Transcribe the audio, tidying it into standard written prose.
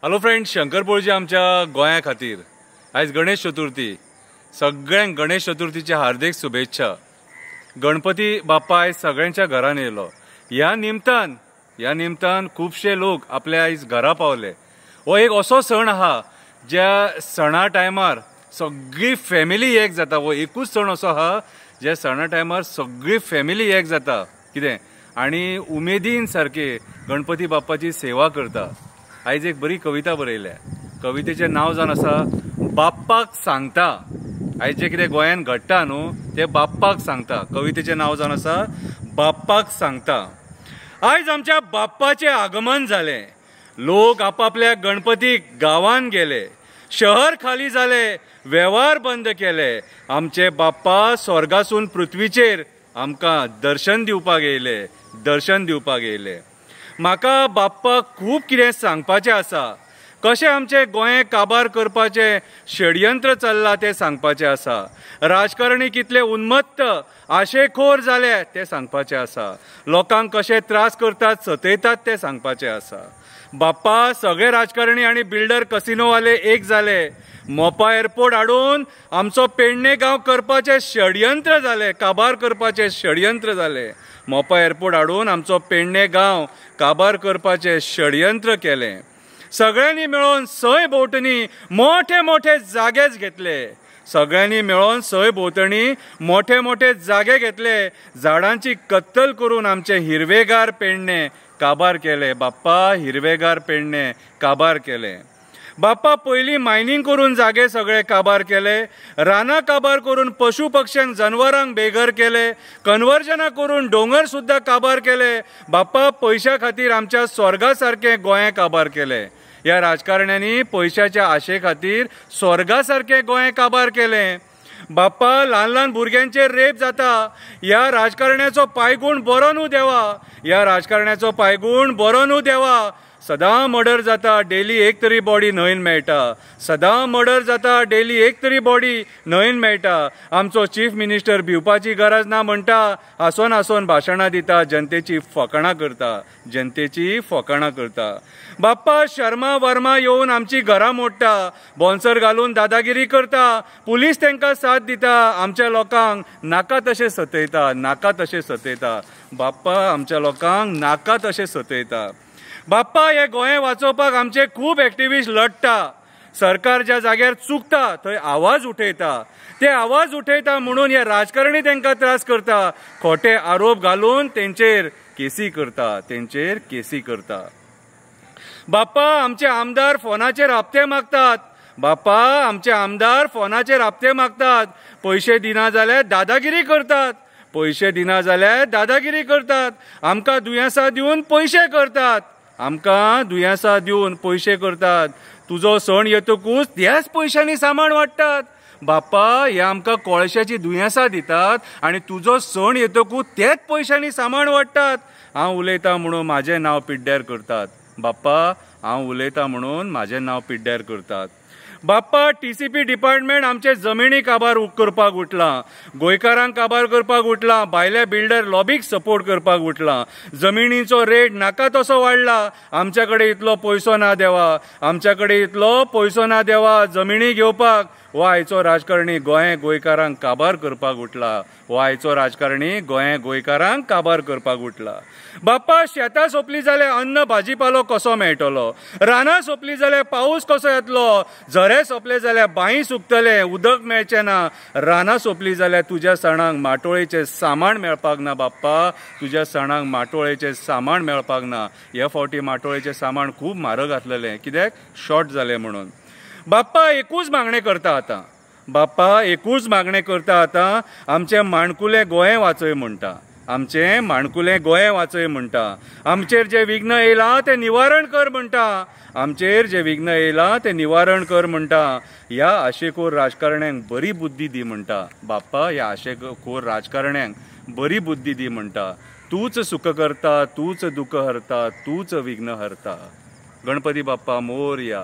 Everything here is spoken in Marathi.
हॅलो फ्रेंड्स, शंकरपोळजी आमच्या गोंया खातीर आज गणेश चतुर्थी। सगळ्यांक गणेश चतुर्थीच्या हार्दिक शुभेच्छा। गणपती बाप्पा आज सगळ्यांच्या घरान येयलो। ह्या निमतान खूबशे लोक आपल्या आज घरा पावले। हो एक असो सण आहा ज्या सणा टायमार सगळी फॅमिली एक जाता। हो एकूच सण असो आहा ज्या सणा टायमार सगळी फॅमिली एक जाता कितें आनी उमेदीन सारके गणपती बाप्पाची सेवा करता। आज एक बरी कविता बरयल्या। कवितेचें नांव जावन आसा बाप्पाक सांगता। आज जे कितें गोंयान घडटा न्हू ते बाप्पाक सांगता। कवितेचें नांव जावन आसा बाप्पाक सांगता। आज आमच्या बाप्पाचें आगमन जालें। लोक आपापल्या गणपतीक गांवांत गेले। शहर खाली जाले, वेव्हार बंद केले। आमचे बाप्पा स्वर्गासून पृथ्वीचेर आमकां दर्शन दिवपाक येयले। म्हाका बाप्पाक खूब कितें सांगपाचें आसा। कशें आमचे गोंय काबार करपाचें षडयंत्र चल्लां तें सांगपाचें आसा। राजकारणी कितले उन्मत्त आशेखोर जाले तें सांगपाचें आसा। लोकांक कशे त्रास करतात सतयतात तें सांगपाचें आसा। बाप्पा सगळे राजकारणी आनी बिल्डर कसिनोवाले एक जाले। मोपा एअरपोर्ट हाडून आमचो पेडणे गांव करपाचें षडयंत्र जालें, काबार करपाचें षडयंत्र जालें। मोपा एअरपोर्ट हाडून आमचो पेडणे गांव काबार करपाचें षडयंत्र केलें। सगळ्यांनी मेळून सय भोंवतणी मोठे मोठे जागेच घेतले। सगळ्यांनी मेळून सय भोंवतणी मोठे मोठे जागे घेतले। झाडांची कत्तल करून आमचे हिरवेगार पेडणे काबार केले। बाप्पा हिरवेगार पेडणे काबार केले। बाप्पा पयलीं मायनिंग करून जागे सगळे काबार केले। रानां काबार करून पशु पक्ष्यांक जनवरांक बेघर केले। कन्वर्जनां करून दोंगर सुद्दां काबार केले। बाप्पा पैशा खातीर आमच्या स्वर्गा सारकें गोंय काबार केले। ह्या राजकारण्यांनी पैशाच्या आशे खातीर स्वर्गा सारकें गोंय काबार केलें। बाप्पा ल्हान ल्हान भुरग्यांचेर रेप जाता। ह्या राजकारण्याचो पायगुण बरो न्हू देवा। ह्या राजकारण्याचो पायगुण बरो न्हू देवा। सदां मर्डर जाता, डेली एक तरी बॉडी न्हंयन मेळटा। सदां मर्डर जाता, डेली एक तरी बॉडी न्हंयन मेळटा। आमचो चीफ मिनिस्टर भिवपाची गरज ना म्हणटा, हांसोन हांसोन भाशणां दिता, जनतेची फकाणां करता। बाप्पा शर्मा वर्मा येवन आमची घरां मोडटा। बॉन्सर घालून दादागिरी करता। पुलीस तांकां साथ दिता। आमच्या लोकांक नाका तशें सतयता। बाप्पा आमच्या लोकांक नाका तशें सतयता। बाप्पा हे गोंय वाचोवपाक आमचे खूब एक्टिविस्ट लढटा। सरकार ज्या जाग्यार चुकता थंय आवाज उठयता। ते आवाज उठयता म्हणून हे राजकारणी तांकां त्रास करता। खोटे आरोप घालून तेंचेर केसी करता। बाप्पा आमचे आमदार फोनाचेर हप्ते मागतात। पैसे दिना जाल्यार दादागिरी करतात। आमकां दुयेंसां दिवन पयशे करतात। तुजो सण येतकूच त्याच पयशांनी सामान वाडटात। बाप्पा हे आमकां कोळशाची दुयेंसां दितात आनी तुजो सण येतकूच तेच पयशांनी सामान वाडटात। हांव उलयतां म्हणून म्हाजें नांव पिड्ड्यार करतात। बाप्पा हांव उलयतां म्हणून म्हाजें नांव पिड्ड्यार करतात। बाप्पा टीसीपी डिपार्टमेंट आमचे जमिनी काबार करपाक उठलां। गोंयकारांक काबार करपाक उठलां। भायल्या बिल्डर लॉबीक सपोर्ट करपाक उठलां। जमिनीचो रेट नाका तसो वाडला। आमच्या कडेन इतलो पैसो ना देवा जमिनी घेवपाक। हो आयचो राजकारणी गोंयकारांक काबार करपाक उठला। बाप्पा शेतां सोंपली जाल्यार अन्न भाजीपालो कसो मेळटलो। रानां सोंपली जाल्यार पावस कसो येतलो। झरे सोंपले जाल्यार बांय सुकतले, उदक मेळचें ना। रानां सोंपली जाल्यार तुज्या सणांक माटोळेचें सामान मेळपाक ना। बाप्पा तुज्या सणांक माटोळेचें सामान मेळपाक ना। ह्या फावटी माटोळेचें सामान खूब म्हारग आसलेलें, कित्याक शॉर्ट जालें म्हणून। बाप्पा एकूच मागणें करता आतां आमचें माणकुलें गोंय वाचय म्हणटा। आमचेर जे विघ्न येयलां तें निवारण कर म्हणटा। ह्या आशेखोर राजकारण्यांक बरी बुद्धी दी म्हणटा। बाप्पा ह्या आशेखोर राजकारण्यांक बरी बुद्धी दी म्हणटा। तूच सुख करता, तूच दुःख हरता, तूच विघ्न हरता। गणपती बाप्पा मोरया।